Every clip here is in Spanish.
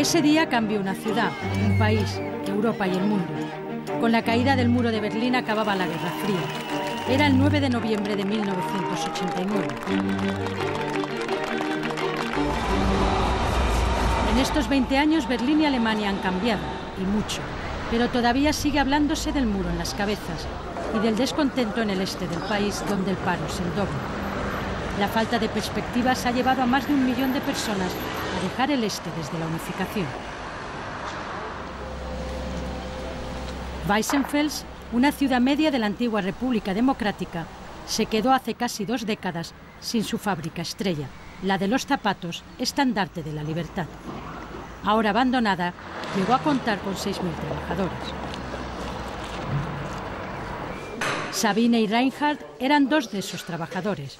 Ese día cambió una ciudad, un país, Europa y el mundo. Con la caída del muro de Berlín acababa la Guerra Fría. Era el 9 de noviembre de 1989. En estos 20 años, Berlín y Alemania han cambiado, y mucho. Pero todavía sigue hablándose del muro en las cabezas y del descontento en el este del país, donde el paro es el doble. La falta de perspectivas ha llevado a más de 1 millón de personas a dejar el este desde la unificación. Weissenfels, una ciudad media de la antigua República Democrática, se quedó hace casi 2 décadas sin su fábrica estrella, la de los zapatos, estandarte de la libertad. Ahora abandonada, llegó a contar con 6.000 trabajadores. Sabine y Reinhard eran 2 de esos trabajadores.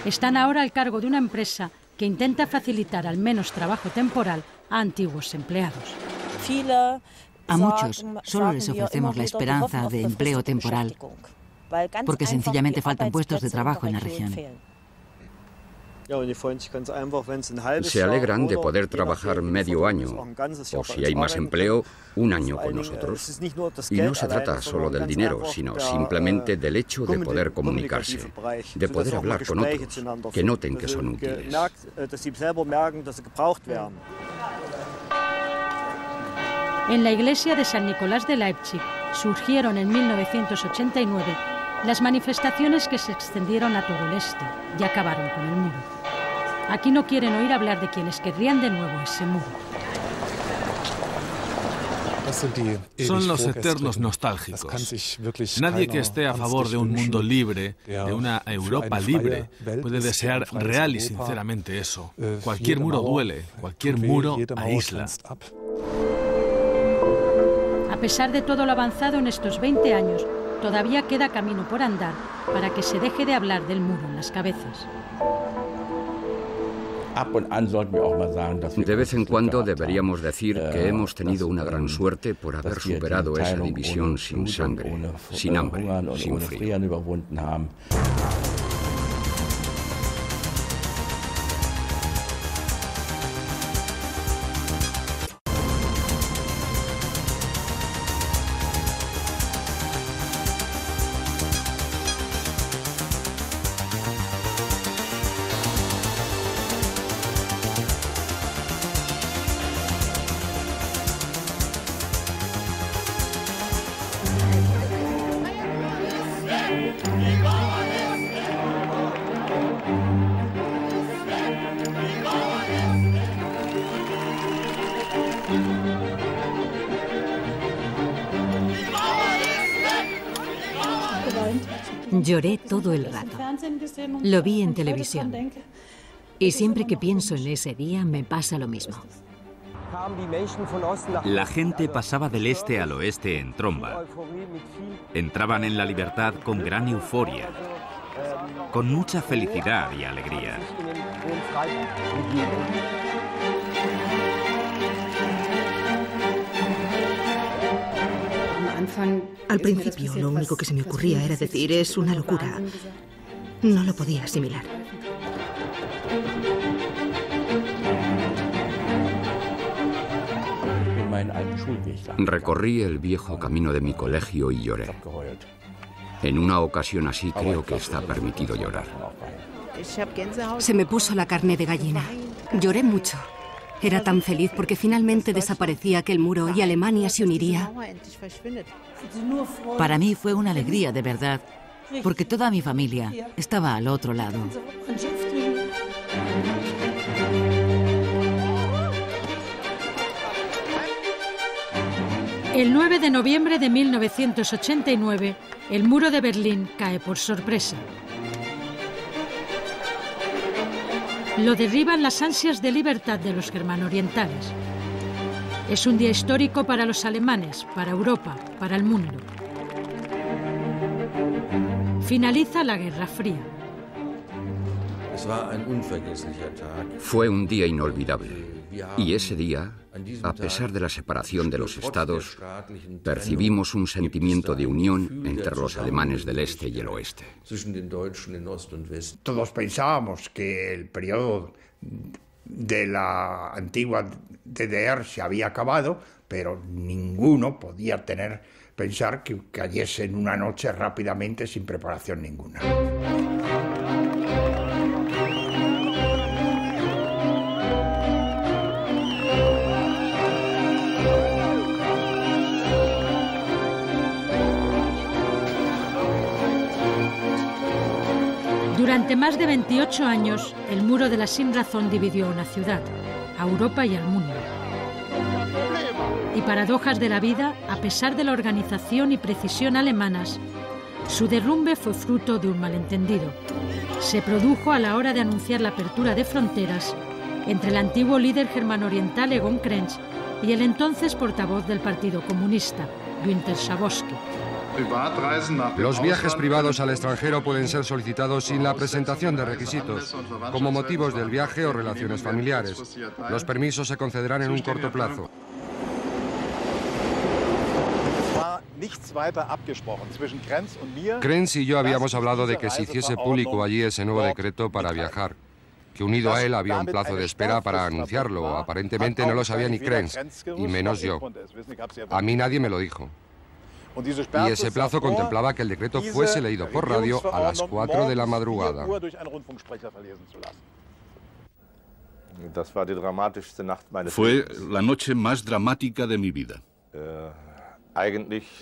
Están ahora al cargo de una empresa que intenta facilitar al menos trabajo temporal a antiguos empleados. A muchos solo les ofrecemos la esperanza de empleo temporal, porque sencillamente faltan puestos de trabajo en la región. Se alegran de poder trabajar medio año, o si hay más empleo, 1 año con nosotros. Y no se trata solo del dinero, sino simplemente del hecho de poder comunicarse, de poder hablar con otros, que noten que son útiles. En la iglesia de San Nicolás de Leipzig surgieron en 1989 las manifestaciones que se extendieron a todo el este y acabaron con el muro. Aquí no quieren oír hablar de quienes querrían de nuevo ese muro. Son los eternos nostálgicos. Nadie que esté a favor de un mundo libre, de una Europa libre, puede desear real y sinceramente eso. Cualquier muro duele, cualquier muro aísla. A pesar de todo lo avanzado en estos 20 años, todavía queda camino por andar para que se deje de hablar del muro en las cabezas. De vez en cuando deberíamos decir que hemos tenido una gran suerte por haber superado esa división sin sangre, sin hambre, sin frío. Lloré todo el rato. Lo vi en televisión. Y siempre que pienso en ese día me pasa lo mismo. La gente pasaba del este al oeste en tromba. Entraban en la libertad con gran euforia, con mucha felicidad y alegría. Al principio, lo único que se me ocurría era decir, es una locura. No lo podía asimilar. Recorrí el viejo camino de mi colegio y lloré. En una ocasión así creo que está permitido llorar. Se me puso la carne de gallina. Lloré mucho. Era tan feliz porque finalmente desaparecía aquel muro y Alemania se uniría. Para mí fue una alegría de verdad, porque toda mi familia estaba al otro lado. El 9 de noviembre de 1989, el muro de Berlín cae por sorpresa. Lo derriban las ansias de libertad de los germano-orientales. Es un día histórico para los alemanes, para Europa, para el mundo. Finaliza la Guerra Fría. Fue un día inolvidable. Y ese día, a pesar de la separación de los estados, percibimos un sentimiento de unión entre los alemanes del este y el oeste. Todos pensábamos que el periodo de la antigua DDR se había acabado, pero ninguno podía pensar que cayese en una noche rápidamente sin preparación ninguna. Durante más de 28 años, el muro de la sinrazón dividió a una ciudad, a Europa y al mundo. Y paradojas de la vida, a pesar de la organización y precisión alemanas, su derrumbe fue fruto de un malentendido. Se produjo a la hora de anunciar la apertura de fronteras entre el antiguo líder germano-oriental Egon Krenz y el entonces portavoz del Partido Comunista, Günter Schabowski. Los viajes privados al extranjero pueden ser solicitados sin la presentación de requisitos, como motivos del viaje o relaciones familiares. Los permisos se concederán en un corto plazo. Krenz y yo habíamos hablado de que se hiciese público allí ese nuevo decreto para viajar, que unido a él había un plazo de espera para anunciarlo. Aparentemente no lo sabía ni Krenz, y menos yo. A mí nadie me lo dijo. Y ese plazo contemplaba que el decreto fuese leído por radio a las 4 de la madrugada. Fue la noche más dramática de mi vida.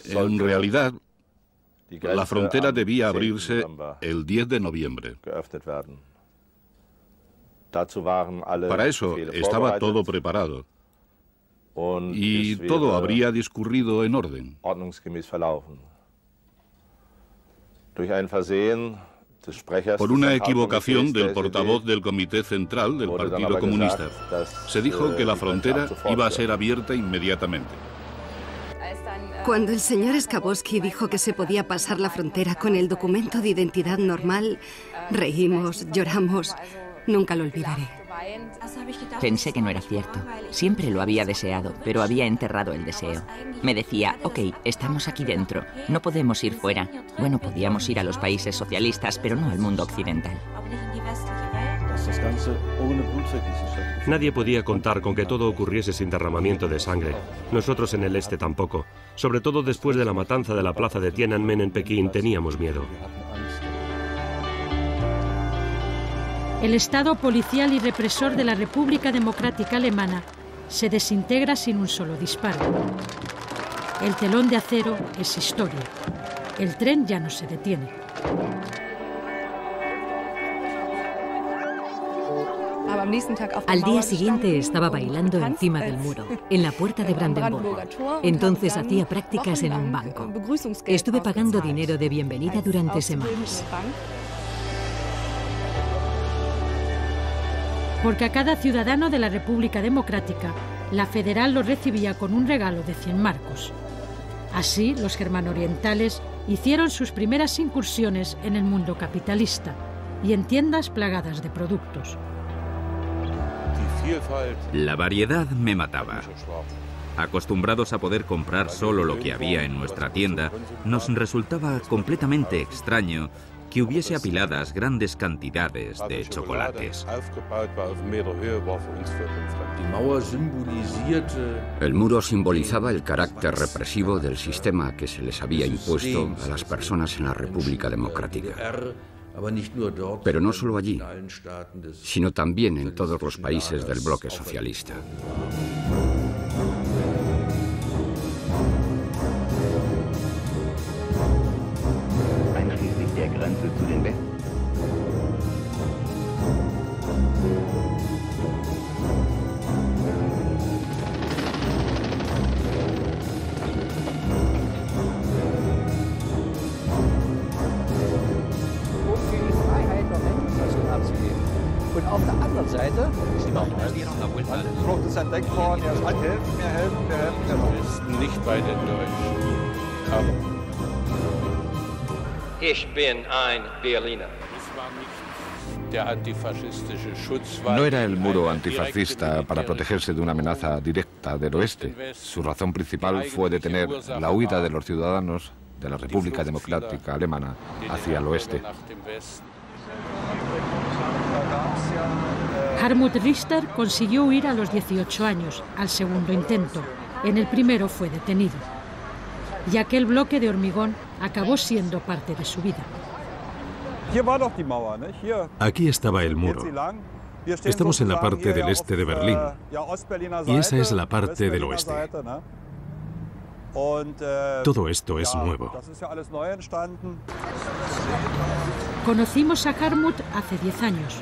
En realidad, la frontera debía abrirse el 10 de noviembre. Para eso estaba todo preparado. Y todo habría discurrido en orden. Por una equivocación del portavoz del Comité Central del Partido Comunista, se dijo que la frontera iba a ser abierta inmediatamente. Cuando el señor Schabowski dijo que se podía pasar la frontera con el documento de identidad normal, reímos, lloramos. Nunca lo olvidaré. Pensé que no era cierto. Siempre lo había deseado, pero había enterrado el deseo. Me decía, ok, estamos aquí dentro, no podemos ir fuera. Bueno, podíamos ir a los países socialistas, pero no al mundo occidental. Nadie podía contar con que todo ocurriese sin derramamiento de sangre. Nosotros en el este tampoco. Sobre todo después de la matanza de la plaza de Tiananmen en Pekín, teníamos miedo. El Estado policial y represor de la República Democrática Alemana se desintegra sin un solo disparo. El telón de acero es historia. El tren ya no se detiene. Al día siguiente estaba bailando encima del muro, en la puerta de Brandenburgo. Entonces hacía prácticas en un banco. Estuve pagando dinero de bienvenida durante semanas. Porque a cada ciudadano de la República Democrática, la federal lo recibía con un regalo de 100 marcos. Así, los germano-orientales hicieron sus primeras incursiones en el mundo capitalista y en tiendas plagadas de productos. La variedad me mataba. Acostumbrados a poder comprar solo lo que había en nuestra tienda, nos resultaba completamente extraño que hubiese apiladas grandes cantidades de chocolates. El muro simbolizaba el carácter represivo del sistema que se les había impuesto a las personas en la República Democrática. Pero no solo allí, sino también en todos los países del bloque socialista. No era el muro antifascista para protegerse de una amenaza directa del oeste. Su razón principal fue detener la huida de los ciudadanos de la República Democrática Alemana hacia el oeste. Hartmut Richter consiguió huir a los 18 años, al segundo intento. En el primero fue detenido. Y aquel bloque de hormigón acabó siendo parte de su vida. Aquí estaba el muro. Estamos en la parte del este de Berlín. Y esa es la parte del oeste. Todo esto es nuevo. Conocimos a Hartmut hace 10 años.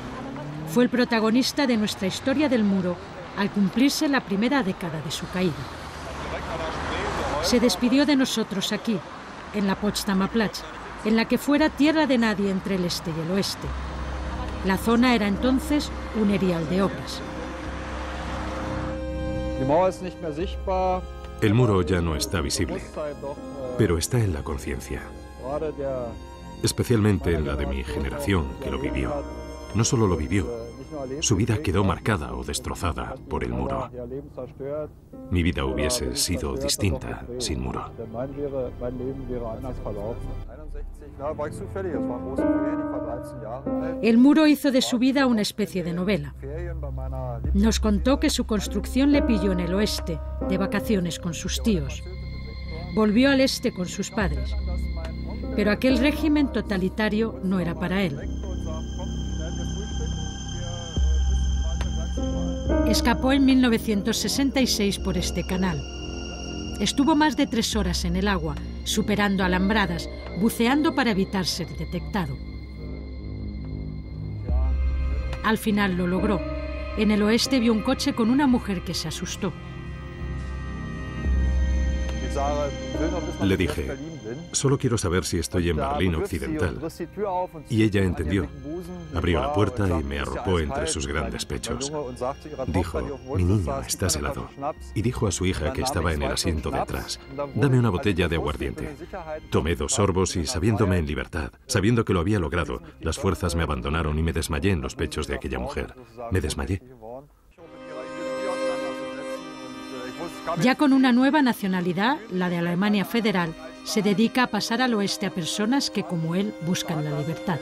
Fue el protagonista de nuestra historia del muro al cumplirse la primera década de su caída. Se despidió de nosotros aquí, en la Potsdamer Platz, en la que fuera tierra de nadie entre el este y el oeste. La zona era entonces un erial de obras. El muro ya no está visible, pero está en la conciencia, especialmente en la de mi generación que lo vivió. No solo lo vivió, su vida quedó marcada o destrozada por el muro. Mi vida hubiese sido distinta sin muro. El muro hizo de su vida una especie de novela. Nos contó que su construcción le pilló en el oeste, de vacaciones con sus tíos. Volvió al este con sus padres. Pero aquel régimen totalitario no era para él. Escapó en 1966 por este canal. Estuvo más de 3 horas en el agua, superando alambradas, buceando para evitar ser detectado. Al final lo logró. En el oeste vio un coche con una mujer que se asustó. Le dije, solo quiero saber si estoy en Berlín Occidental. Y ella entendió. Abrió la puerta y me arropó entre sus grandes pechos. Dijo, mi niño, estás helado. Y dijo a su hija que estaba en el asiento de atrás, dame una botella de aguardiente. Tomé 2 sorbos y, sabiéndome en libertad, sabiendo que lo había logrado, las fuerzas me abandonaron y me desmayé en los pechos de aquella mujer. Me desmayé. Ya con una nueva nacionalidad, la de Alemania Federal, se dedica a pasar al oeste a personas que, como él, buscan la libertad.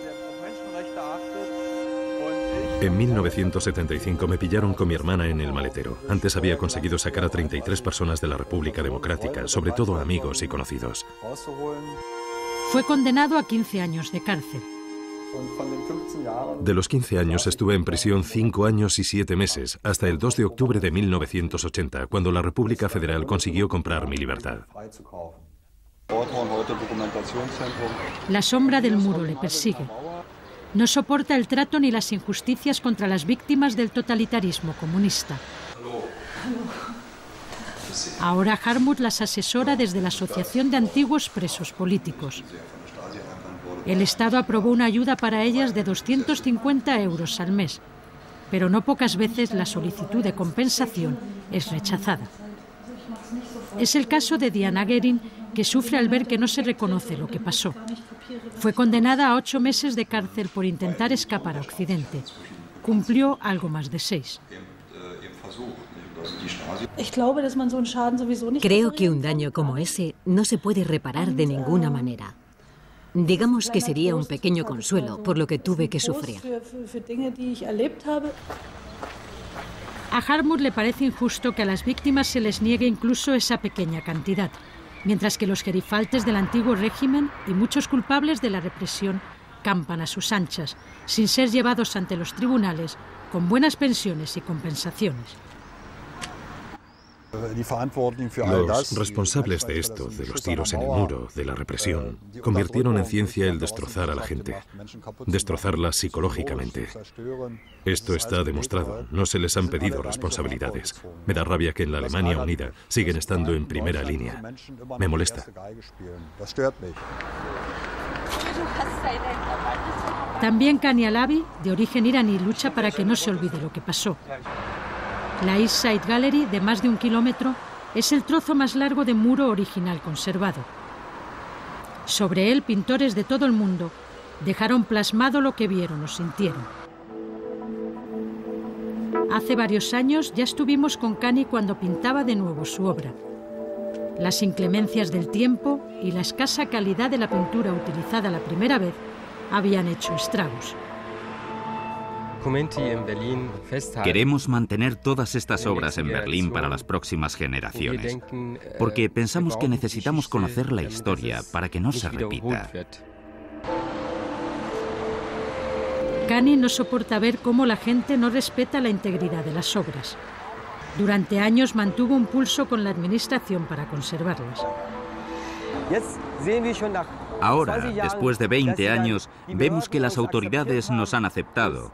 En 1975 me pillaron con mi hermana en el maletero. Antes había conseguido sacar a 33 personas de la República Democrática, sobre todo amigos y conocidos. Fue condenado a 15 años de cárcel. De los 15 años estuve en prisión 5 años y 7 meses, hasta el 2 de octubre de 1980, cuando la República Federal consiguió comprar mi libertad. La sombra del muro le persigue. No soporta el trato ni las injusticias contra las víctimas del totalitarismo comunista. Ahora Hartmut las asesora desde la Asociación de Antiguos Presos Políticos. El Estado aprobó una ayuda para ellas de 250 euros al mes, pero no pocas veces la solicitud de compensación es rechazada. Es el caso de Diana Gering, que sufre al ver que no se reconoce lo que pasó. Fue condenada a 8 meses de cárcel por intentar escapar a Occidente. Cumplió algo más de 6. Creo que un daño como ese no se puede reparar de ninguna manera. Digamos que sería un pequeño consuelo por lo que tuve que sufrir. A Hartmut le parece injusto que a las víctimas se les niegue incluso esa pequeña cantidad, mientras que los gerifaltes del antiguo régimen y muchos culpables de la represión campan a sus anchas, sin ser llevados ante los tribunales, con buenas pensiones y compensaciones. Los responsables de esto, de los tiros en el muro, de la represión, convirtieron en ciencia el destrozar a la gente, destrozarla psicológicamente. Esto está demostrado, no se les han pedido responsabilidades. Me da rabia que en la Alemania Unida siguen estando en primera línea. Me molesta. También Kani Alavi, de origen iraní, lucha para que no se olvide lo que pasó. La East Side Gallery, de más de 1 kilómetro, es el trozo más largo de muro original conservado. Sobre él, pintores de todo el mundo dejaron plasmado lo que vieron o sintieron. Hace varios años ya estuvimos con Kani cuando pintaba de nuevo su obra. Las inclemencias del tiempo y la escasa calidad de la pintura utilizada la primera vez habían hecho estragos. Queremos mantener todas estas obras en Berlín para las próximas generaciones, porque pensamos que necesitamos conocer la historia para que no se repita. Kani no soporta ver cómo la gente no respeta la integridad de las obras. Durante años mantuvo un pulso con la administración para conservarlas. Ahora, después de 20 años, vemos que las autoridades nos han aceptado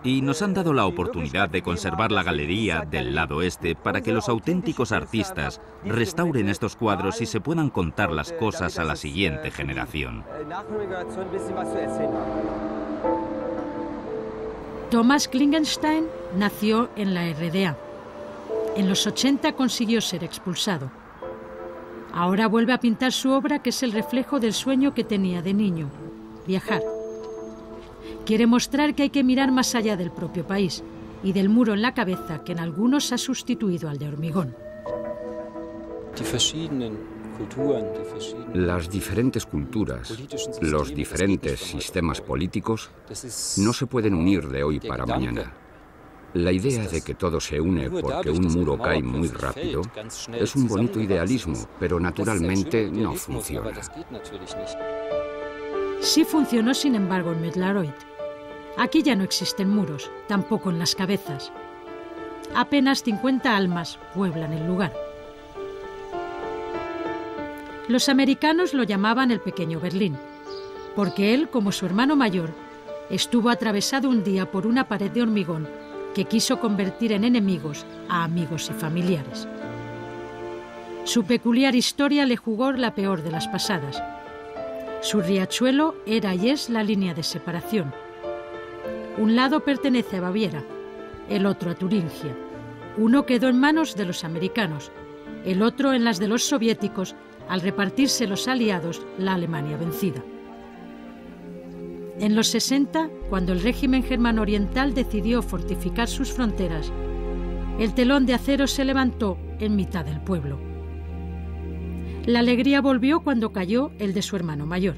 y nos han dado la oportunidad de conservar la galería del lado este para que los auténticos artistas restauren estos cuadros y se puedan contar las cosas a la siguiente generación. Thomas Klingenstein nació en la RDA. En los 80 consiguió ser expulsado. Ahora vuelve a pintar su obra, que es el reflejo del sueño que tenía de niño: viajar. Quiere mostrar que hay que mirar más allá del propio país y del muro en la cabeza que en algunos ha sustituido al de hormigón. Las diferentes culturas, los diferentes sistemas políticos no se pueden unir de hoy para mañana. La idea de que todo se une porque un muro cae muy rápido es un bonito idealismo, pero naturalmente no funciona. Sí funcionó, sin embargo, en Metlaroit. Aquí ya no existen muros, tampoco en las cabezas. Apenas 50 almas pueblan el lugar. Los americanos lo llamaban el Pequeño Berlín, porque él, como su hermano mayor, estuvo atravesado un día por una pared de hormigón que quiso convertir en enemigos a amigos y familiares. Su peculiar historia le jugó la peor de las pasadas. Su riachuelo era y es la línea de separación. Un lado pertenece a Baviera, el otro a Turingia. Uno quedó en manos de los americanos, el otro en las de los soviéticos, al repartirse los aliados la Alemania vencida. En los 60, cuando el régimen germano oriental decidió fortificar sus fronteras, el telón de acero se levantó en mitad del pueblo. La alegría volvió cuando cayó el de su hermano mayor.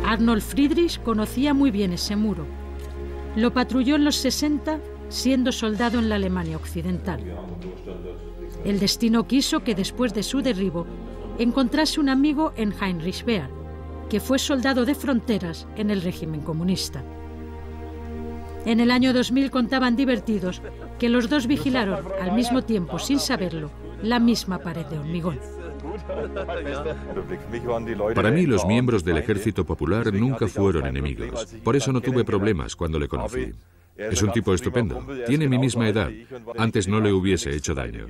Arnold Friedrich conocía muy bien ese muro. Lo patrulló en los 60, siendo soldado en la Alemania occidental. El destino quiso que después de su derribo encontrase un amigo en Heinrich Beer, que fue soldado de fronteras en el régimen comunista. En el año 2000 contaban divertidos que los dos vigilaron al mismo tiempo, sin saberlo, la misma pared de hormigón. Para mí, los miembros del Ejército Popular nunca fueron enemigos. Por eso no tuve problemas cuando le conocí. Es un tipo estupendo. Tiene mi misma edad. Antes no le hubiese hecho daño.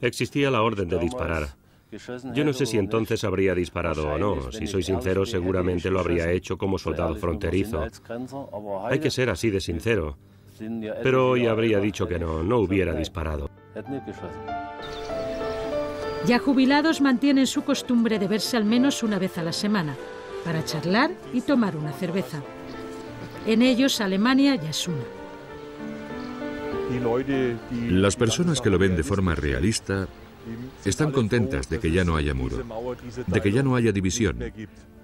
Existía la orden de disparar. Yo no sé si entonces habría disparado o no. Si soy sincero, seguramente lo habría hecho como soldado fronterizo. Hay que ser así de sincero. Pero hoy habría dicho que no hubiera disparado. Ya jubilados mantienen su costumbre de verse al menos una vez a la semana, para charlar y tomar una cerveza. En ellos, Alemania ya es una. Las personas que lo ven de forma realista están contentas de que ya no haya muro, de que ya no haya división.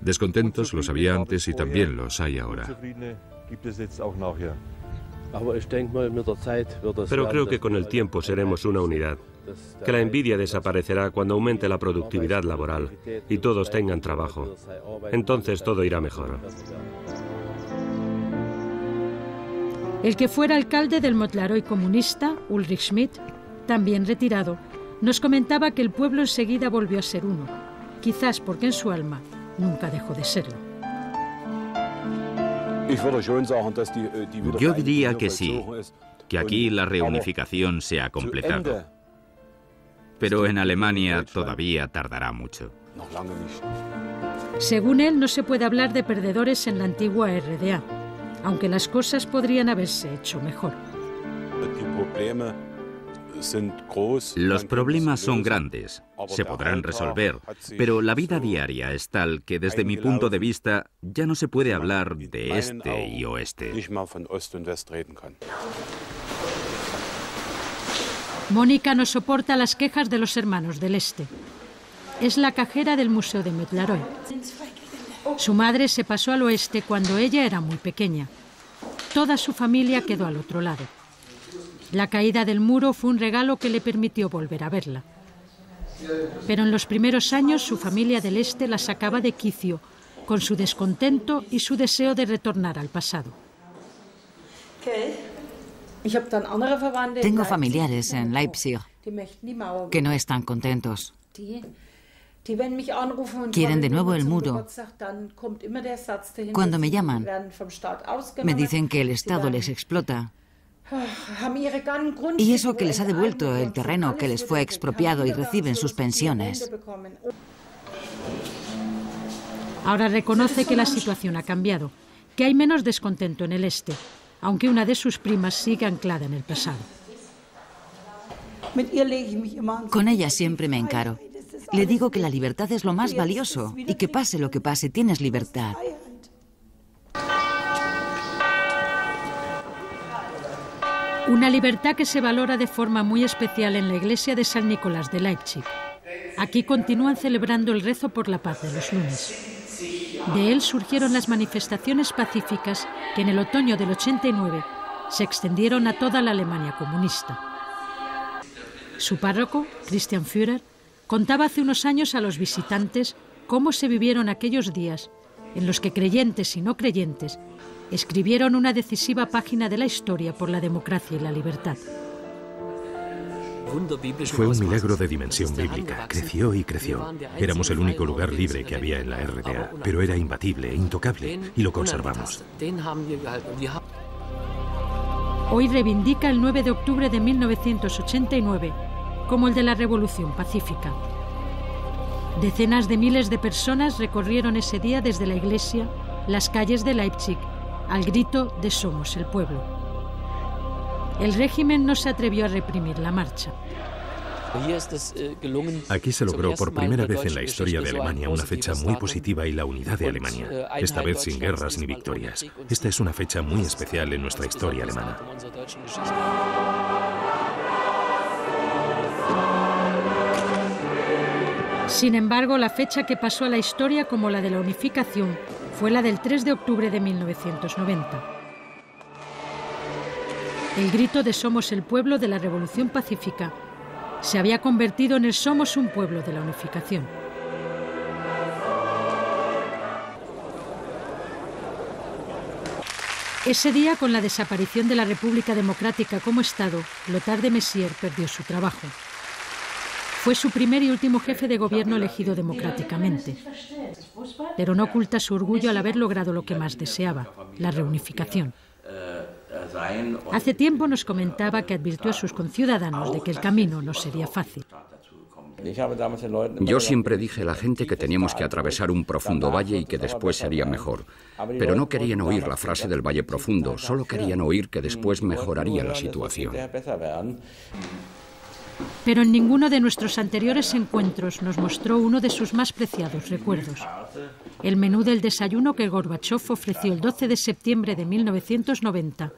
Descontentos los había antes y también los hay ahora. Pero creo que con el tiempo seremos una unidad, que la envidia desaparecerá cuando aumente la productividad laboral y todos tengan trabajo. Entonces todo irá mejor. El que fuera alcalde del Metlaroit comunista, Ulrich Schmidt, también retirado, nos comentaba que el pueblo enseguida volvió a ser uno, quizás porque en su alma nunca dejó de serlo. Yo diría que sí, que aquí la reunificación se ha completado. Pero en Alemania todavía tardará mucho. Según él, no se puede hablar de perdedores en la antigua RDA, aunque las cosas podrían haberse hecho mejor. Los problemas son grandes, se podrán resolver, pero la vida diaria es tal que desde mi punto de vista ya no se puede hablar de este y oeste. Mónica no soporta las quejas de los hermanos del Este. Es la cajera del Museo de Metlaroy. Su madre se pasó al oeste cuando ella era muy pequeña. Toda su familia quedó al otro lado. La caída del muro fue un regalo que le permitió volver a verla. Pero en los primeros años su familia del este la sacaba de quicio, con su descontento y su deseo de retornar al pasado. Tengo familiares en Leipzig que no están contentos. Quieren de nuevo el muro. Cuando me llaman, me dicen que el Estado les explota. Y eso que les ha devuelto el terreno que les fue expropiado y reciben sus pensiones. Ahora reconoce que la situación ha cambiado, que hay menos descontento en el este, aunque una de sus primas sigue anclada en el pasado. Con ella siempre me encaro. Le digo que la libertad es lo más valioso y que pase lo que pase, tienes libertad. Una libertad que se valora de forma muy especial en la iglesia de San Nicolás de Leipzig. Aquí continúan celebrando el rezo por la paz de los lunes. De él surgieron las manifestaciones pacíficas que en el otoño del 89 se extendieron a toda la Alemania comunista. Su párroco, Christian Führer, contaba hace unos años a los visitantes cómo se vivieron aquellos días en los que creyentes y no creyentes escribieron una decisiva página de la historia por la democracia y la libertad. Fue un milagro de dimensión bíblica. Creció y creció. Éramos el único lugar libre que había en la RDA, pero era imbatible, intocable, y lo conservamos. Hoy reivindica el 9 de octubre de 1989 como el de la Revolución Pacífica. Decenas de miles de personas recorrieron ese día desde la iglesia, las calles de Leipzig, al grito de «Somos el pueblo». El régimen no se atrevió a reprimir la marcha. Aquí se logró por primera vez en la historia de Alemania una fecha muy positiva y la unidad de Alemania, esta vez sin guerras ni victorias. Esta es una fecha muy especial en nuestra historia alemana. Sin embargo, la fecha que pasó a la historia como la de la unificación fue la del 3 de octubre de 1990. El grito de «Somos el pueblo» de la Revolución Pacífica se había convertido en el «Somos un pueblo» de la unificación. Ese día, con la desaparición de la República Democrática como Estado, Lothar de Maizière perdió su trabajo. Fue su primer y último jefe de gobierno elegido democráticamente, pero no oculta su orgullo al haber logrado lo que más deseaba, la reunificación. Hace tiempo nos comentaba que advirtió a sus conciudadanos de que el camino no sería fácil. Yo siempre dije a la gente que teníamos que atravesar un profundo valle y que después sería mejor. Pero no querían oír la frase del valle profundo, solo querían oír que después mejoraría la situación. Pero en ninguno de nuestros anteriores encuentros nos mostró uno de sus más preciados recuerdos. El menú del desayuno que Gorbachov ofreció el 12 de septiembre de 1990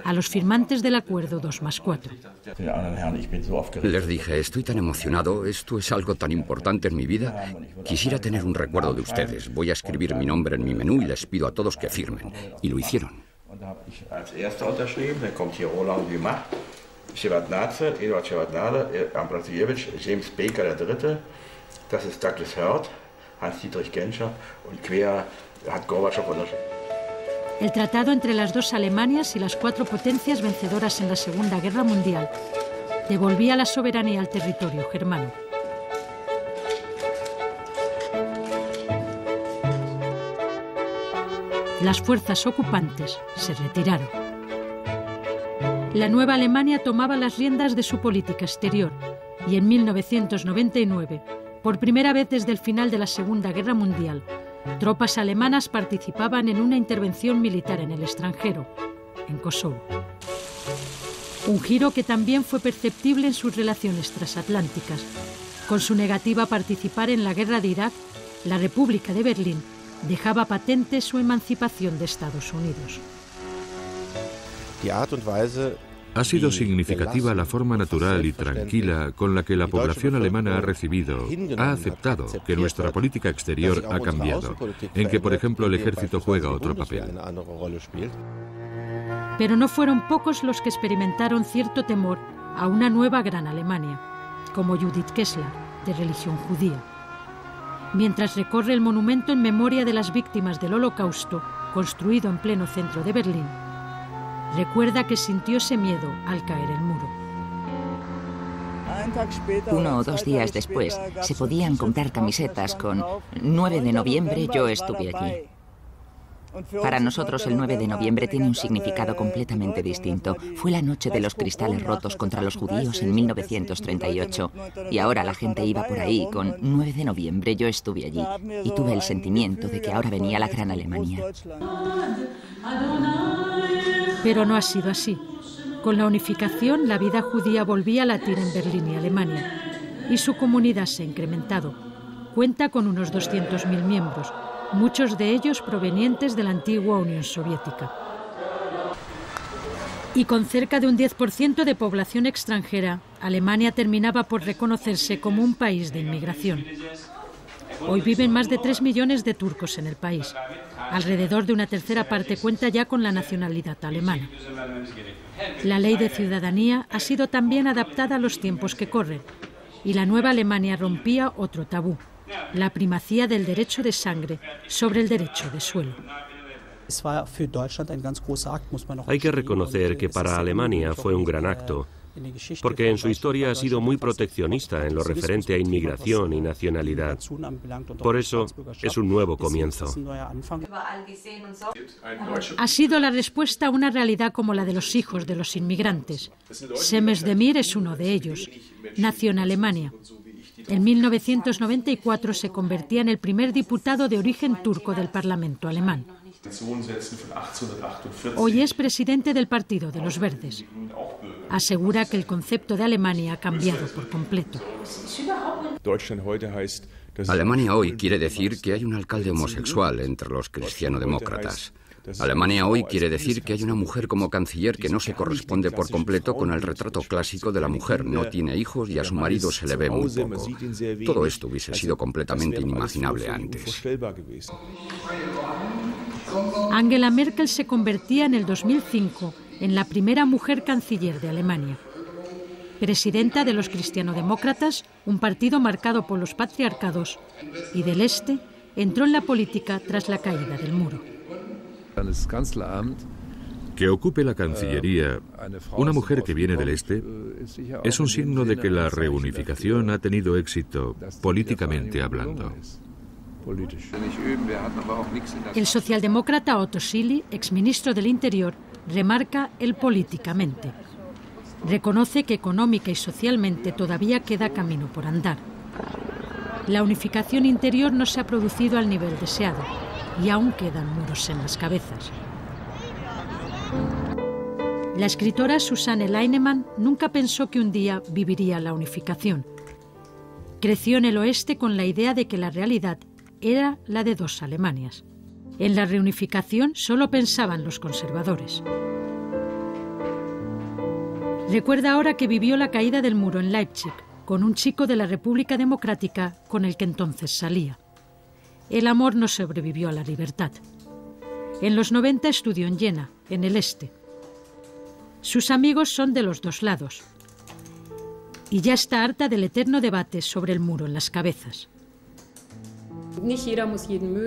a los firmantes del acuerdo 2+4. Les dije, estoy tan emocionado, esto es algo tan importante en mi vida. Quisiera tener un recuerdo de ustedes. Voy a escribir mi nombre en mi menú y les pido a todos que firmen. Y lo hicieron. Shevardnadze, Eduard Shevardnadze, Ambrosiewicz, James Baker III, das ist Douglas Hurd, Hans-Dietrich Genscher und quer hat Gorbatschow unterschrieben. El tratado entre las dos Alemanias y las cuatro potencias vencedoras en la Segunda Guerra Mundial devolvía la soberanía al territorio germano. Las fuerzas ocupantes se retiraron. La nueva Alemania tomaba las riendas de su política exterior y en 1999, por primera vez desde el final de la Segunda Guerra Mundial, tropas alemanas participaban en una intervención militar en el extranjero, en Kosovo. Un giro que también fue perceptible en sus relaciones transatlánticas. Con su negativa a participar en la guerra de Irak, la República de Berlín dejaba patente su emancipación de Estados Unidos. Ha sido significativa la forma natural y tranquila con la que la población alemana ha recibido, ha aceptado que nuestra política exterior ha cambiado, en que, por ejemplo, el ejército juega otro papel. Pero no fueron pocos los que experimentaron cierto temor a una nueva Gran Alemania, como Judith Kessler, de religión judía. Mientras recorre el monumento en memoria de las víctimas del Holocausto, construido en pleno centro de Berlín, recuerda que sintió ese miedo al caer el muro. 1 o 2 días después se podían comprar camisetas con 9 de noviembre yo estuve allí. Para nosotros el 9 de noviembre tiene un significado completamente distinto. Fue la noche de los cristales rotos contra los judíos en 1938 y ahora la gente iba por ahí con 9 de noviembre yo estuve allí y tuve el sentimiento de que ahora venía la Gran Alemania. Pero no ha sido así. Con la unificación, la vida judía volvía a latir en Berlín y Alemania, y su comunidad se ha incrementado. Cuenta con unos 200.000 miembros, muchos de ellos provenientes de la antigua Unión Soviética. Y con cerca de un 10% de población extranjera, Alemania terminaba por reconocerse como un país de inmigración. Hoy viven más de 3 millones de turcos en el país. Alrededor de una tercera parte cuenta ya con la nacionalidad alemana. La ley de ciudadanía ha sido también adaptada a los tiempos que corren, y la nueva Alemania rompía otro tabú: la primacía del derecho de sangre sobre el derecho de suelo. Hay que reconocer que para Alemania fue un gran acto, porque en su historia ha sido muy proteccionista en lo referente a inmigración y nacionalidad. Por eso es un nuevo comienzo. Ha sido la respuesta a una realidad como la de los hijos de los inmigrantes. Semes Demir es uno de ellos. Nació en Alemania. En 1994 se convertía en el primer diputado de origen turco del Parlamento alemán. Hoy es presidente del Partido de los Verdes. Asegura que el concepto de Alemania ha cambiado por completo. Alemania hoy quiere decir que hay un alcalde homosexual entre los cristianodemócratas. Alemania hoy quiere decir que hay una mujer como canciller que no se corresponde por completo con el retrato clásico de la mujer. No tiene hijos y a su marido se le ve muy poco. Todo esto hubiese sido completamente inimaginable antes. Angela Merkel se convertía en el 2005 en la primera mujer canciller de Alemania. Presidenta de los cristianodemócratas, un partido marcado por los patriarcados, y del Este, entró en la política tras la caída del muro. Que ocupe la Cancillería una mujer que viene del Este es un signo de que la reunificación ha tenido éxito políticamente hablando. El socialdemócrata Otto Schily, exministro del Interior, remarca el políticamente. Reconoce que económica y socialmente todavía queda camino por andar. La unificación interior no se ha producido al nivel deseado y aún quedan muros en las cabezas. La escritora Susanne Leinemann nunca pensó que un día viviría la unificación. Creció en el oeste con la idea de que la realidad era la de 2 Alemanias. En la reunificación solo pensaban los conservadores. Recuerda ahora que vivió la caída del muro en Leipzig con un chico de la República Democrática con el que entonces salía. El amor no sobrevivió a la libertad. En los 90 estudió en Jena, en el este. Sus amigos son de los 2 lados. Y ya está harta del eterno debate sobre el muro en las cabezas.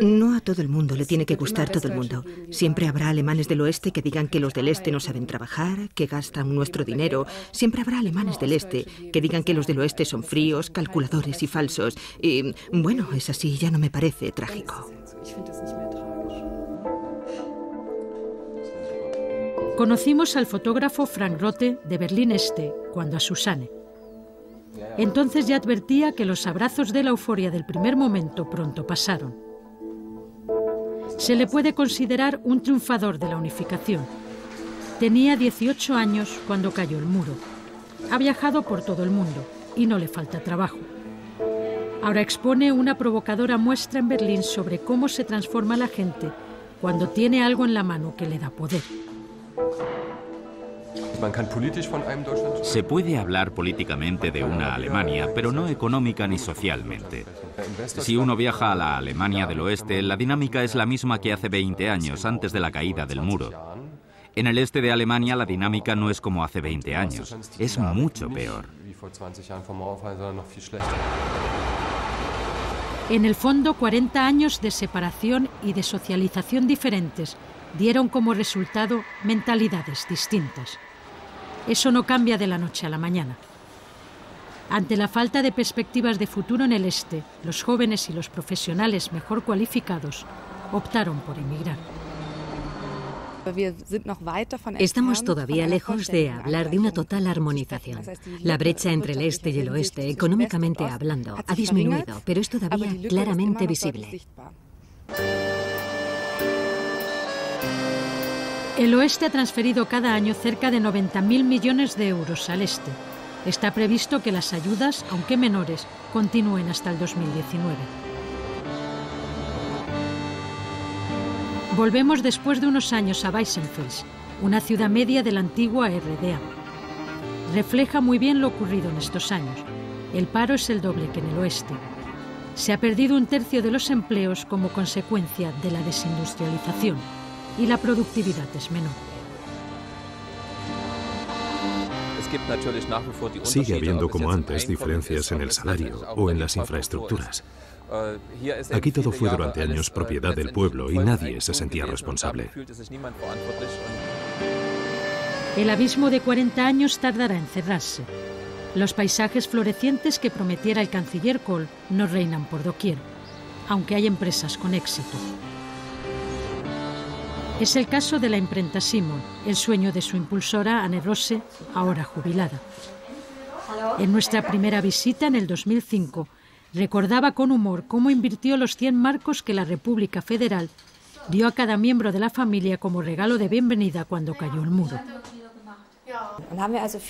No a todo el mundo le tiene que gustar todo el mundo. Siempre habrá alemanes del oeste que digan que los del este no saben trabajar, que gastan nuestro dinero. Siempre habrá alemanes del este que digan que los del oeste son fríos, calculadores y falsos. Y bueno, es así, ya no me parece trágico. Conocimos al fotógrafo Frank Rothe de Berlín Este cuando a Susanne. Entonces ya advertía que los abrazos de la euforia del primer momento pronto pasaron. Se le puede considerar un triunfador de la unificación. Tenía 18 años cuando cayó el muro. Ha viajado por todo el mundo y no le falta trabajo. Ahora expone una provocadora muestra en Berlín sobre cómo se transforma la gente cuando tiene algo en la mano que le da poder. Se puede hablar políticamente de una Alemania, pero no económica ni socialmente. Si uno viaja a la Alemania del Oeste, la dinámica es la misma que hace 20 años, antes de la caída del muro. En el este de Alemania la dinámica no es como hace 20 años, es mucho peor. En el fondo, 40 años de separación y de socialización diferentes dieron como resultado mentalidades distintas. Eso no cambia de la noche a la mañana. Ante la falta de perspectivas de futuro en el este, los jóvenes y los profesionales mejor cualificados optaron por emigrar. Estamos todavía lejos de hablar de una total armonización. La brecha entre el este y el oeste, económicamente hablando, ha disminuido, pero es todavía claramente visible. El oeste ha transferido cada año cerca de 90.000 millones de euros al este. Está previsto que las ayudas, aunque menores, continúen hasta el 2019. Volvemos después de unos años a Weissenfels, una ciudad media de la antigua RDA. Refleja muy bien lo ocurrido en estos años. El paro es el doble que en el oeste. Se ha perdido un tercio de los empleos como consecuencia de la desindustrialización y la productividad es menor. Sigue habiendo, como antes, diferencias en el salario o en las infraestructuras. Aquí todo fue durante años propiedad del pueblo y nadie se sentía responsable. El abismo de 40 años tardará en cerrarse. Los paisajes florecientes que prometiera el canciller Kohl no reinan por doquier, aunque hay empresas con éxito. Es el caso de la imprenta Simon, el sueño de su impulsora Anne Rose, ahora jubilada. En nuestra primera visita en el 2005, recordaba con humor cómo invirtió los 100 marcos que la República Federal dio a cada miembro de la familia como regalo de bienvenida cuando cayó el muro.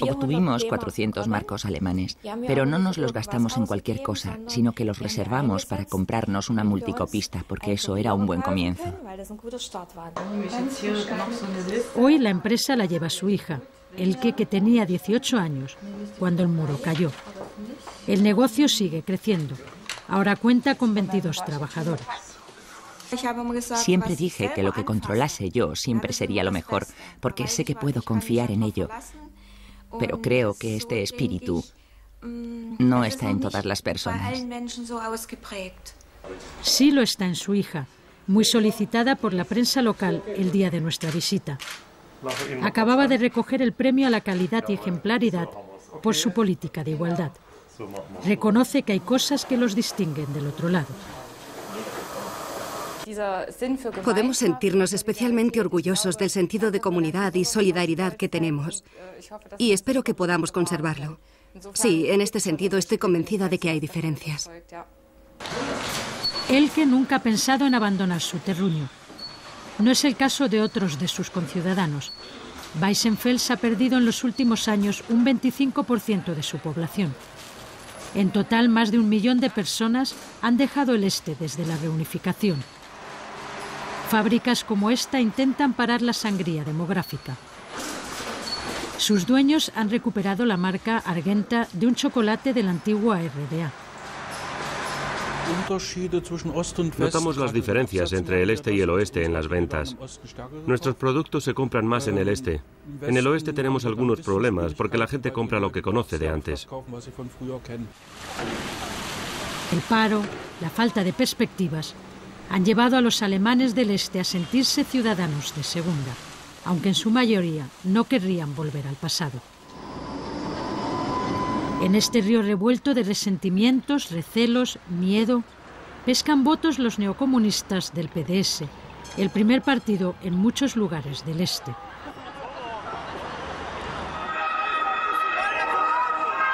Obtuvimos 400 marcos alemanes, pero no nos los gastamos en cualquier cosa, sino que los reservamos para comprarnos una multicopista, porque eso era un buen comienzo. Hoy la empresa la lleva su hija, Elke, que tenía 18 años cuando el muro cayó. El negocio sigue creciendo. Ahora cuenta con 22 trabajadores. Siempre dije que lo que controlase yo siempre sería lo mejor, porque sé que puedo confiar en ello. Pero creo que este espíritu no está en todas las personas. Sí lo está en su hija, muy solicitada por la prensa local el día de nuestra visita. Acababa de recoger el premio a la calidad y ejemplaridad por su política de igualdad. Reconoce que hay cosas que los distinguen del otro lado. Podemos sentirnos especialmente orgullosos del sentido de comunidad y solidaridad que tenemos. Y espero que podamos conservarlo. Sí, en este sentido estoy convencida de que hay diferencias. Elke nunca ha pensado en abandonar su terruño. No es el caso de otros de sus conciudadanos. Weissenfels ha perdido en los últimos años un 25% de su población. En total, más de 1 millón de personas han dejado el este desde la reunificación. Fábricas como esta intentan parar la sangría demográfica. Sus dueños han recuperado la marca Argenta de un chocolate de la antigua RDA. Notamos las diferencias entre el este y el oeste en las ventas. Nuestros productos se compran más en el este. En el oeste tenemos algunos problemas porque la gente compra lo que conoce de antes. El paro, la falta de perspectivas, han llevado a los alemanes del este a sentirse ciudadanos de segunda, aunque en su mayoría no querrían volver al pasado. En este río revuelto de resentimientos, recelos, miedo, pescan votos los neocomunistas del PDS, el primer partido en muchos lugares del este.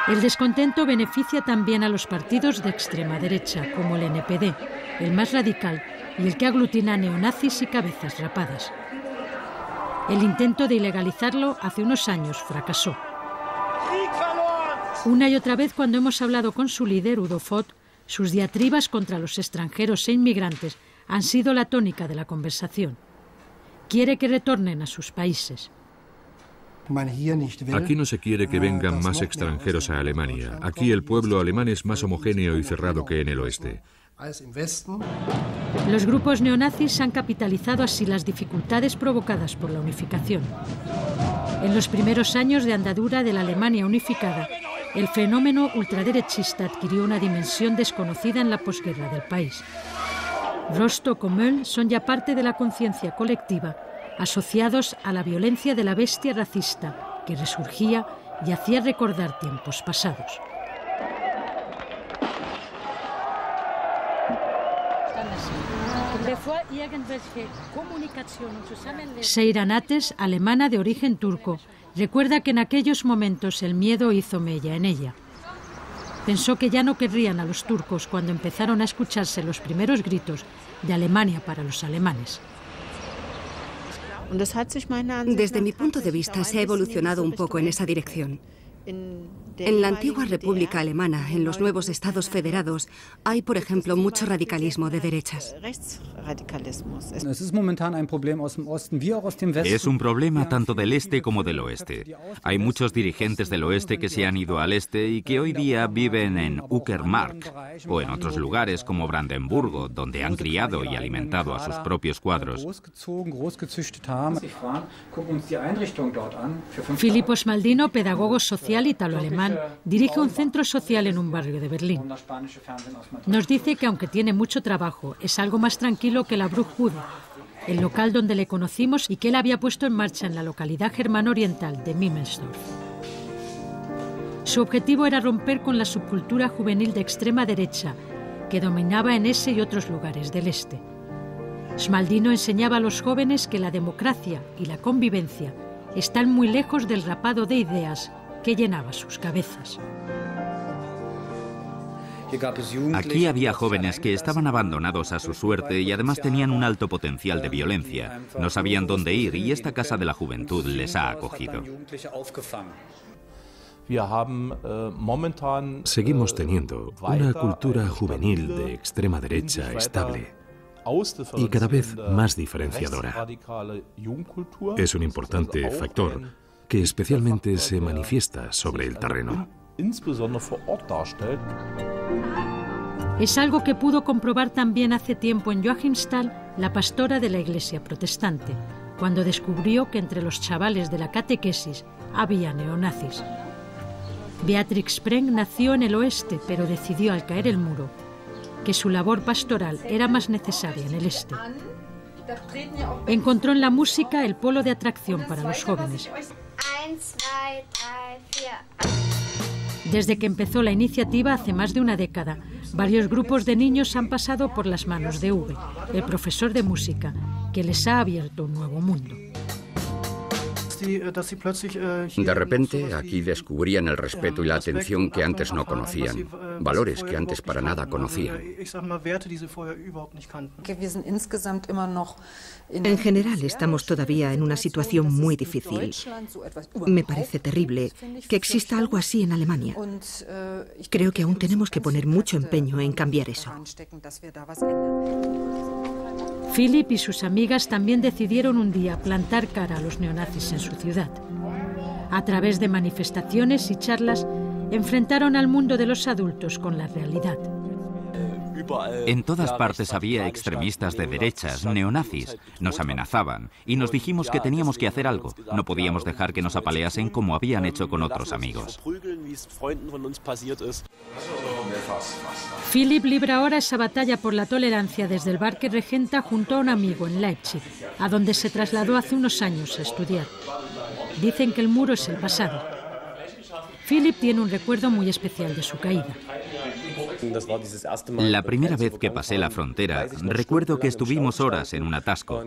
El descontento beneficia también a los partidos de extrema derecha, como el NPD, el más radical y el que aglutina neonazis y cabezas rapadas. El intento de ilegalizarlo hace unos años fracasó. Una y otra vez, cuando hemos hablado con su líder, Udo Voth, sus diatribas contra los extranjeros e inmigrantes han sido la tónica de la conversación. Quiere que retornen a sus países. Aquí no se quiere que vengan más extranjeros a Alemania. Aquí el pueblo alemán es más homogéneo y cerrado que en el oeste. Los grupos neonazis han capitalizado así las dificultades provocadas por la unificación. En los primeros años de andadura de la Alemania unificada, el fenómeno ultraderechista adquirió una dimensión desconocida en la posguerra del país. Rostock o Mölln son ya parte de la conciencia colectiva, asociados a la violencia de la bestia racista que resurgía y hacía recordar tiempos pasados. Seyran Ateş, alemana de origen turco, recuerda que en aquellos momentos el miedo hizo mella en ella. Pensó que ya no querrían a los turcos cuando empezaron a escucharse los primeros gritos de Alemania para los alemanes. Desde mi punto de vista, se ha evolucionado un poco en esa dirección. En la antigua República Alemana, en los nuevos estados federados, hay, por ejemplo, mucho radicalismo de derechas. Es un problema tanto del este como del oeste. Hay muchos dirigentes del oeste que se han ido al este y que hoy día viven en Uckermark o en otros lugares como Brandenburgo, donde han criado y alimentado a sus propios cuadros. Filippo Smaldino, pedagogo social italo-alemán, dirige un centro social en un barrio de Berlín. Nos dice que aunque tiene mucho trabajo, es algo más tranquilo que la Bruchbude, el local donde le conocimos y que él había puesto en marcha en la localidad germano-oriental de Mimmelsdorf. Su objetivo era romper con la subcultura juvenil de extrema derecha que dominaba en ese y otros lugares del este. Smaldino enseñaba a los jóvenes que la democracia y la convivencia están muy lejos del rapado de ideas que llenaba sus cabezas. Aquí había jóvenes que estaban abandonados a su suerte y además tenían un alto potencial de violencia. No sabían dónde ir y esta Casa de la Juventud les ha acogido. Seguimos teniendo una cultura juvenil de extrema derecha estable y cada vez más diferenciadora. Es un importante factor que especialmente se manifiesta sobre el terreno. Es algo que pudo comprobar también hace tiempo en Joachimsthal la pastora de la iglesia protestante, cuando descubrió que entre los chavales de la catequesis había neonazis. Beatrix Spreng nació en el oeste, pero decidió al caer el muro que su labor pastoral era más necesaria en el este. Encontró en la música el polo de atracción para los jóvenes. Desde que empezó la iniciativa hace más de una década, varios grupos de niños han pasado por las manos de Uwe, el profesor de música, que les ha abierto un nuevo mundo. De repente, aquí descubrían el respeto y la atención que antes no conocían, valores que antes para nada conocían. En general, estamos todavía en una situación muy difícil. Me parece terrible que exista algo así en Alemania. Creo que aún tenemos que poner mucho empeño en cambiar eso. Philip y sus amigas también decidieron un día plantar cara a los neonazis en su ciudad. A través de manifestaciones y charlas, enfrentaron al mundo de los adultos con la realidad. En todas partes había extremistas de derechas, neonazis. Nos amenazaban y nos dijimos que teníamos que hacer algo. No podíamos dejar que nos apaleasen como habían hecho con otros amigos. Philip libra ahora esa batalla por la tolerancia desde el bar que regenta junto a un amigo en Leipzig, a donde se trasladó hace unos años a estudiar. Dicen que el muro es el pasado. Philip tiene un recuerdo muy especial de su caída. La primera vez que pasé la frontera, recuerdo que estuvimos horas en un atasco.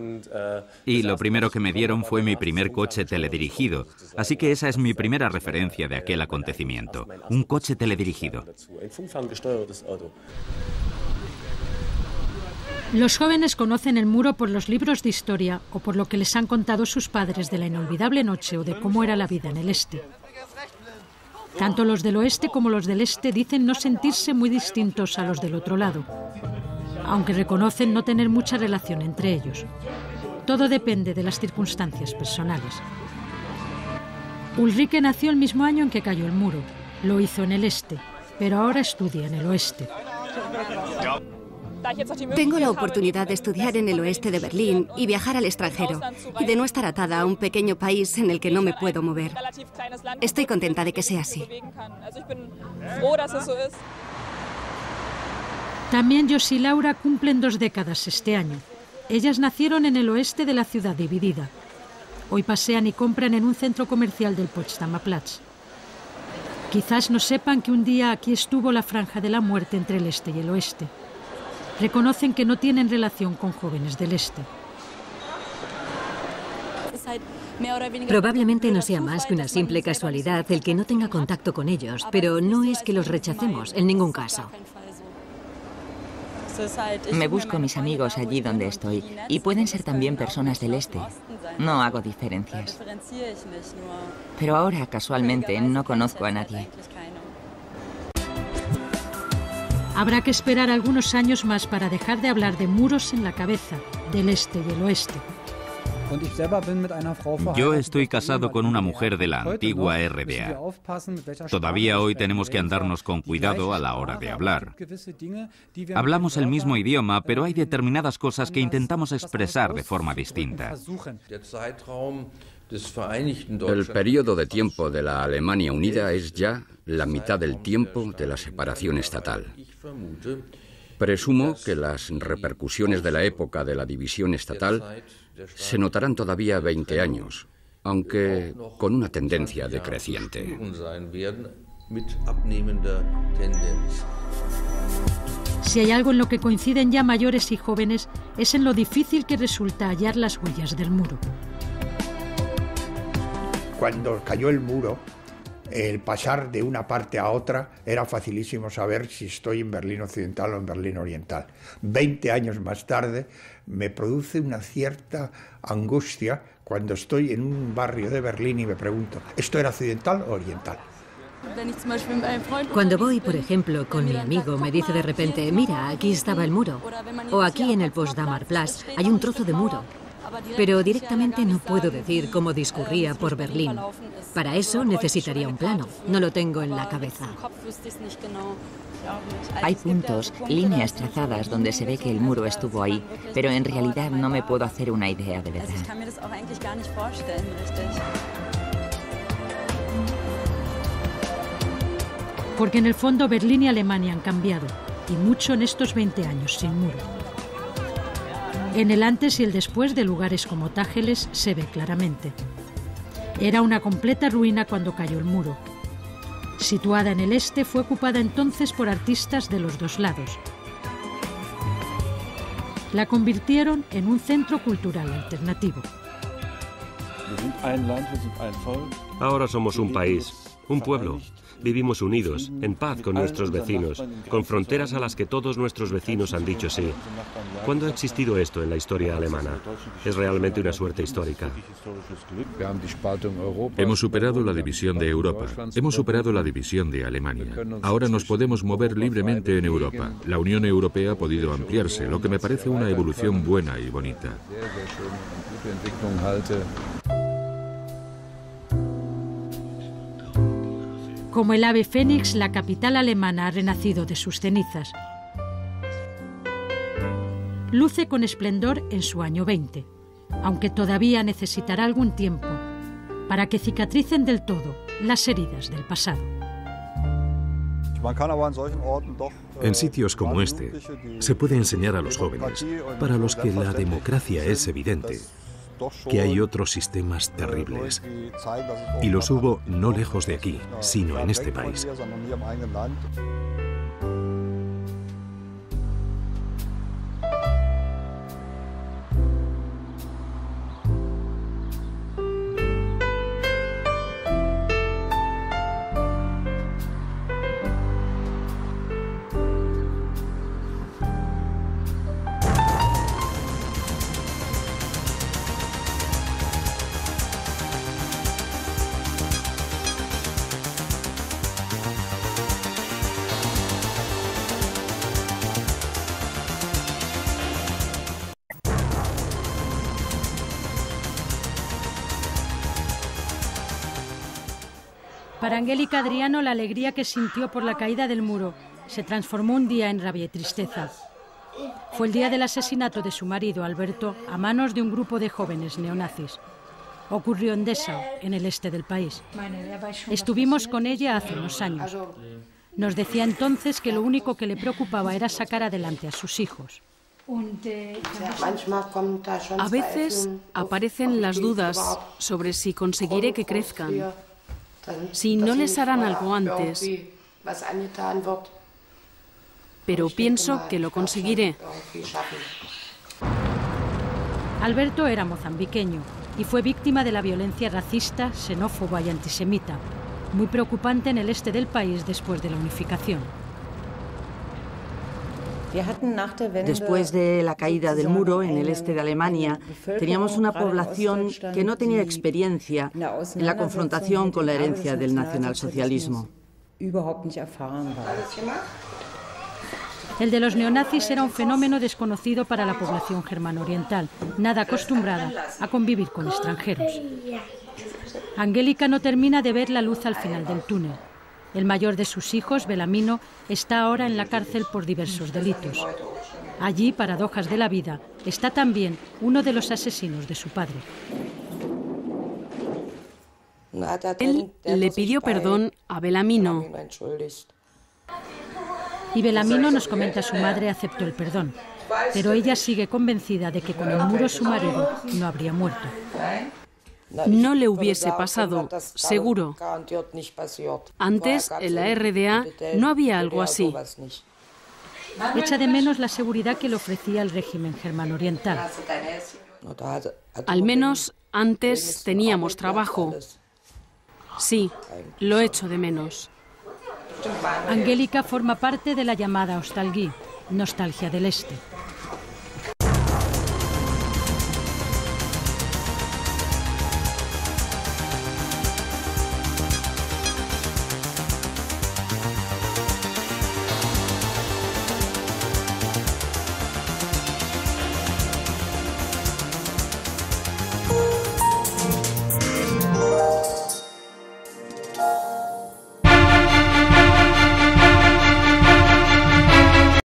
Y lo primero que me dieron fue mi primer coche teledirigido. Así que esa es mi primera referencia de aquel acontecimiento. Un coche teledirigido. Los jóvenes conocen el muro por los libros de historia o por lo que les han contado sus padres de la inolvidable noche o de cómo era la vida en el este. Tanto los del oeste como los del este dicen no sentirse muy distintos a los del otro lado, aunque reconocen no tener mucha relación entre ellos. Todo depende de las circunstancias personales. Ulrike nació el mismo año en que cayó el muro. Lo hizo en el este, pero ahora estudia en el oeste. Tengo la oportunidad de estudiar en el oeste de Berlín y viajar al extranjero, y de no estar atada a un pequeño país en el que no me puedo mover. Estoy contenta de que sea así. También Josh y Laura cumplen 2 décadas este año. Ellas nacieron en el oeste de la ciudad dividida. Hoy pasean y compran en un centro comercial del Potsdamer Platz. Quizás no sepan que un día aquí estuvo la franja de la muerte entre el este y el oeste. Reconocen que no tienen relación con jóvenes del este. Probablemente no sea más que una simple casualidad el que no tenga contacto con ellos, pero no es que los rechacemos, en ningún caso. Me busco mis amigos allí donde estoy, y pueden ser también personas del este. No hago diferencias. Pero ahora, casualmente, no conozco a nadie. Habrá que esperar algunos años más para dejar de hablar de muros en la cabeza, del este y el oeste. Yo estoy casado con una mujer de la antigua RDA. Todavía hoy tenemos que andarnos con cuidado a la hora de hablar. Hablamos el mismo idioma, pero hay determinadas cosas que intentamos expresar de forma distinta. El periodo de tiempo de la Alemania unida es ya la mitad del tiempo de la separación estatal. Presumo que las repercusiones de la época de la división estatal se notarán todavía 20 años, aunque con una tendencia decreciente. Si hay algo en lo que coinciden ya mayores y jóvenes, es en lo difícil que resulta hallar las huellas del muro. Cuando cayó el muro, el pasar de una parte a otra era facilísimo saber si estoy en Berlín Occidental o en Berlín Oriental. 20 años más tarde me produce una cierta angustia cuando estoy en un barrio de Berlín y me pregunto, ¿esto era occidental o oriental? Cuando voy, por ejemplo, con mi amigo, me dice de repente, mira, aquí estaba el muro. O aquí en el Potsdamer Platz hay un trozo de muro. Pero directamente no puedo decir cómo discurría por Berlín. Para eso necesitaría un plano. No lo tengo en la cabeza. Hay puntos, líneas trazadas donde se ve que el muro estuvo ahí, pero en realidad no me puedo hacer una idea de verdad. Porque en el fondo Berlín y Alemania han cambiado, y mucho en estos 20 años sin muro. En el antes y el después de lugares como Tágeles se ve claramente. Era una completa ruina cuando cayó el muro. Situada en el este, fue ocupada entonces por artistas de los 2 lados. La convirtieron en un centro cultural alternativo. Ahora somos un país, un pueblo. Vivimos unidos, en paz con nuestros vecinos, con fronteras a las que todos nuestros vecinos han dicho sí. ¿Cuándo ha existido esto en la historia alemana? Es realmente una suerte histórica. Hemos superado la división de Europa. Hemos superado la división de Alemania. Ahora nos podemos mover libremente en Europa. La Unión Europea ha podido ampliarse, lo que me parece una evolución buena y bonita. Como el ave fénix, la capital alemana ha renacido de sus cenizas. Luce con esplendor en su año 20, aunque todavía necesitará algún tiempo para que cicatricen del todo las heridas del pasado. En sitios como este, se puede enseñar a los jóvenes, para los que la democracia es evidente, que hay otros sistemas terribles. Y los hubo no lejos de aquí, sino en este país. Para Angélica Adriano, la alegría que sintió por la caída del muro se transformó un día en rabia y tristeza. Fue el día del asesinato de su marido, Alberto, a manos de un grupo de jóvenes neonazis. Ocurrió en Dessau, en el este del país. Estuvimos con ella hace unos años. Nos decía entonces que lo único que le preocupaba era sacar adelante a sus hijos. A veces aparecen las dudas sobre si conseguiré que crezcan, si no les harán algo antes. Pero pienso que lo conseguiré. Alberto era mozambiqueño y fue víctima de la violencia racista, xenófoba y antisemita, muy preocupante en el este del país después de la unificación. Después de la caída del muro en el este de Alemania, teníamos una población que no tenía experiencia en la confrontación con la herencia del nacionalsocialismo. El de los neonazis era un fenómeno desconocido para la población germano-oriental, nada acostumbrada a convivir con extranjeros. Angélica no termina de ver la luz al final del túnel. El mayor de sus hijos, Belamino, está ahora en la cárcel por diversos delitos. Allí, paradojas de la vida, está también uno de los asesinos de su padre. Él le pidió perdón a Belamino. Y Belamino, nos comenta su madre, aceptó el perdón. Pero ella sigue convencida de que con el muro su marido no habría muerto. No le hubiese pasado, seguro. Antes, en la RDA, no había algo así. Echa de menos la seguridad que le ofrecía el régimen germano-oriental. Al menos antes teníamos trabajo. Sí, lo echo de menos. Angélica forma parte de la llamada Ostalgie, nostalgia del Este.